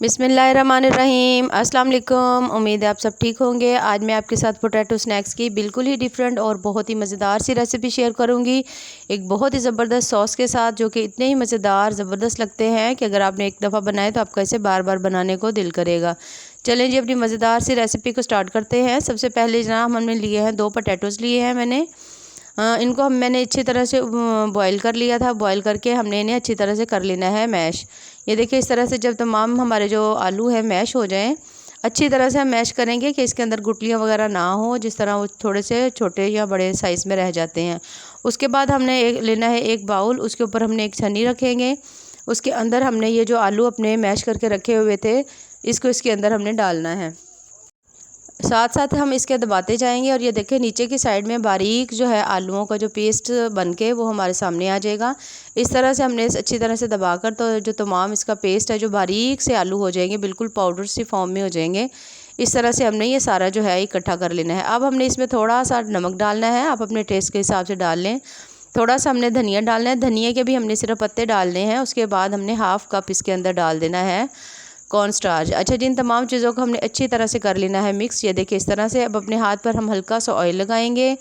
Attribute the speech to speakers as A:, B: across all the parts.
A: बिस्मिल्लाहिर्रहमानिर्रहीम। अस्सलाम वालेकुम। उम्मीद है आप सब ठीक होंगे। आज मैं आपके साथ पोटैटो स्नैक्स की बिल्कुल ही डिफरेंट और बहुत ही मज़ेदार सी रेसिपी शेयर करूंगी, एक बहुत ही ज़बरदस्त सॉस के साथ, जो कि इतने ही मज़ेदार ज़बरदस्त लगते हैं कि अगर आपने एक दफ़ा बनाए तो आपका इसे बार बार बनाने को दिल करेगा। चलें जी, अपनी मज़ेदार सी रेसिपी को स्टार्ट करते हैं। सबसे पहले जनाब हमने लिए हैं 2 पोटैटोज़ लिए हैं मैंने। इनको मैंने अच्छी तरह से बॉईल कर लिया था। बॉईल करके हमने इन्हें अच्छी तरह से कर लेना है मैश। ये देखिए, इस तरह से जब तमाम हमारे जो आलू है मैश हो जाएं, अच्छी तरह से हम मैश करेंगे कि इसके अंदर गुठलियाँ वगैरह ना हो, जिस तरह वो थोड़े से छोटे या बड़े साइज़ में रह जाते हैं। उसके बाद हमने लेना है एक बाउल, उसके ऊपर हमने एक छन्नी रखेंगे। उसके अंदर हमने ये जो आलू अपने मैश करके रखे हुए थे, इसको इसके अंदर हमने डालना है। साथ साथ हम इसके दबाते जाएंगे और ये देखें, नीचे की साइड में बारीक जो है आलूओं का जो पेस्ट बन के वो हमारे सामने आ जाएगा। इस तरह से हमने अच्छी तरह से दबाकर तो जो तमाम इसका पेस्ट है, जो बारीक से आलू हो जाएंगे, बिल्कुल पाउडर सी फॉर्म में हो जाएंगे। इस तरह से हमने ये सारा जो है इकट्ठा कर लेना है। अब हमने इसमें थोड़ा सा नमक डालना है, आप अपने टेस्ट के हिसाब से डाल लें। थोड़ा सा हमने धनिया डालना है, धनिया के भी हमने सिर्फ पत्ते डालने हैं। उसके बाद हमने हाफ़ कप इसके अंदर डाल देना है कॉर्न स्टार्च। अच्छा जी, इन तमाम चीज़ों को हमने अच्छी तरह से कर लेना है मिक्स। ये देखिए इस तरह से। अब अपने हाथ पर हम हल्का सा ऑयल लगाएंगे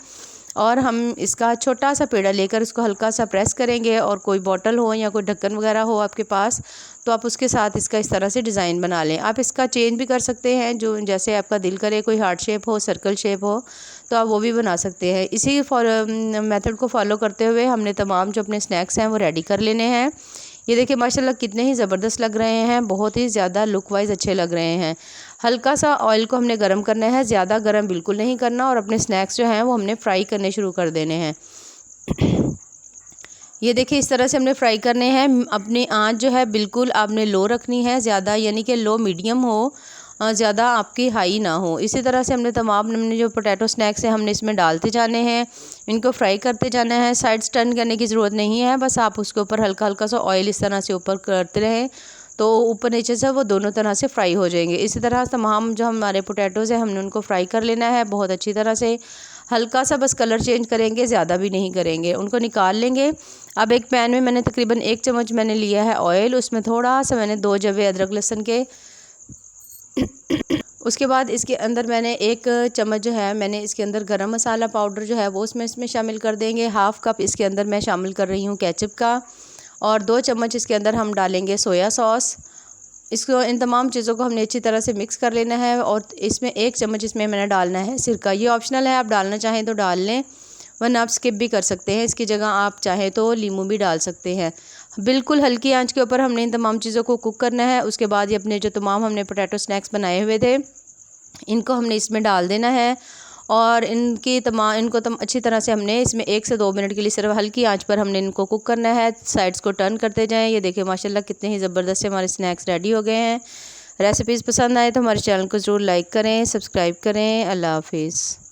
A: और हम इसका छोटा सा पेड़ा लेकर इसको हल्का सा प्रेस करेंगे, और कोई बॉटल हो या कोई ढक्कन वगैरह हो आपके पास, तो आप उसके साथ इसका इस तरह से डिज़ाइन बना लें। आप इसका चेंज भी कर सकते हैं, जो जैसे आपका दिल करे, कोई हार्ट शेप हो, सर्कल शेप हो, तो आप वो भी बना सकते हैं। इसी मेथड को फॉलो करते हुए हमने तमाम जो अपने स्नैक्स हैं वो रेडी कर लेने हैं। ये देखिए माशाल्लाह कितने ही ज़बरदस्त लग रहे हैं, बहुत ही ज़्यादा लुक वाइज अच्छे लग रहे हैं। हल्का सा ऑयल को हमने गर्म करना है, ज़्यादा गर्म बिल्कुल नहीं करना, और अपने स्नैक्स जो हैं वो हमने फ्राई करने शुरू कर देने हैं। ये देखिए इस तरह से हमने फ्राई करने हैं। अपनी आंच जो है बिल्कुल आपने लो रखनी है, ज़्यादा यानी कि लो मीडियम हो, ज़्यादा आपकी हाई ना हो। इसी तरह से हमने तमाम हमने जो पोटैटो स्नैक्स हैं हमने इसमें डालते जाने हैं, इनको फ्राई करते जाना है। साइड्स टर्न करने की ज़रूरत नहीं है, बस आप उसके ऊपर हल्का हल्का सा ऑयल इस तरह से ऊपर करते रहें, तो ऊपर नीचे से वो दोनों तरह से फ्राई हो जाएंगे। इसी तरह तमाम जो हमारे पोटैटोज़ हैं हमने उनको फ्राई कर लेना है बहुत अच्छी तरह से। हल्का सा बस कलर चेंज करेंगे, ज़्यादा भी नहीं करेंगे। उनको निकाल लेंगे। अब एक पैन में मैंने तकरीबन 1 चम्मच मैंने लिया है ऑयल, उसमें थोड़ा सा मैंने 2 जवे अदरक लहसुन के उसके बाद इसके अंदर मैंने 1 चम्मच जो है मैंने इसके अंदर गरम मसाला पाउडर जो है वो इसमें शामिल कर देंगे। हाफ़ कप इसके अंदर मैं शामिल कर रही हूँ केचप का, और 2 चम्मच इसके अंदर हम डालेंगे सोया सॉस। इसको इन तमाम चीज़ों को हमने अच्छी तरह से मिक्स कर लेना है, और इसमें 1 चम्मच इसमें मैंने डालना है सिरका। ये ऑप्शनल है, आप डालना चाहें तो डाल लें, वरना आप स्किप भी कर सकते हैं। इसकी जगह आप चाहें तो नींबू भी डाल सकते हैं। बिल्कुल हल्की आंच के ऊपर हमने इन तमाम चीज़ों को कुक करना है। उसके बाद ये अपने जो तमाम हमने पोटैटो स्नैक्स बनाए हुए थे, इनको हमने इसमें डाल देना है, और इनको अच्छी तरह से हमने इसमें 1 से 2 मिनट के लिए सिर्फ हल्की आंच पर हमने इनको कुक करना है। साइड्स को टर्न करते जाएं। ये देखिए माशाल्लाह कितने ही ज़बरदस्त से हमारे स्नैक्स रेडी हो गए हैं। रेसिपीज़ पसंद आए तो हमारे चैनल को ज़रूर लाइक करें, सब्सक्राइब करें। अल्लाह हाफिज़।